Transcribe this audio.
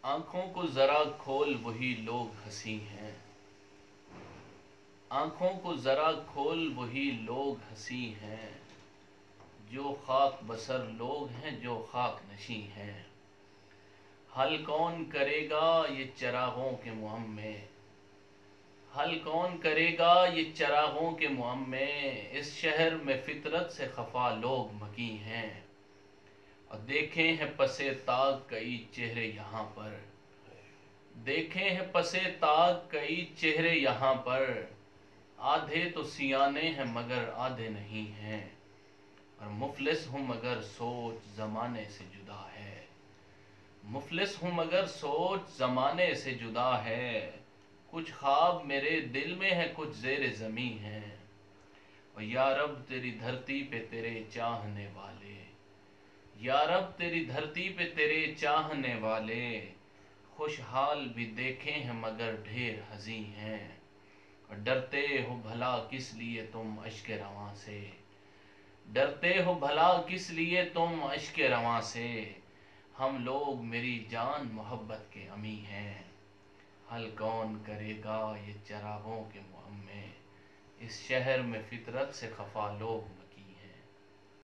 آنکھوں کو ذرا کھول وہی لوگ ہنسی ہیں، آنکھوں کو ذرا کھول وہی لوگ ہنسی ہیں، جو خاک بسر لوگ ہیں جو خاک نشیں ہیں۔ حل کون کرے گا یہ چراغوں کے مہم میں، حل کون کرے گا یہ چراغوں کے مہم میں، اس شہر میں فطرت سے خفا لوگ مکی ہیں۔ اور دیکھے ہیں پسِ طاق کئی چہرے یہاں پر، دیکھے ہیں پسِ طاق کئی چہرے یہاں پر، آدھے تو سیانے ہیں مگر آدھے نہیں ہیں، اور مفلس ہوں مگر سوچ زمانے سے جدا ہے، مفلس ہوں مگر سوچ زمانے سے جدا ہے۔ کچھ خواب میرے دل میں ہے کچھ زیر زمیں ہیں، اور یا رب تیری دھرتی پہ تیرے چاہنے والے، یا رب تیری دھرتی پہ تیرے چاہنے والے، خوشحال بھی دیکھے ہیں مگر ڈھیر حزیں ہیں، اور ڈرتے ہو بھلا کس لیے تم اشک رواں سے، ڈرتے ہو بھلا کس لیے تم اشک رواں سے، ہم لوگ میری جان محبت کے امی ہیں۔ حل کون کرے گا یہ چراغوں کے مہم میں، اس شہر میں فطرت سے خفا لوگ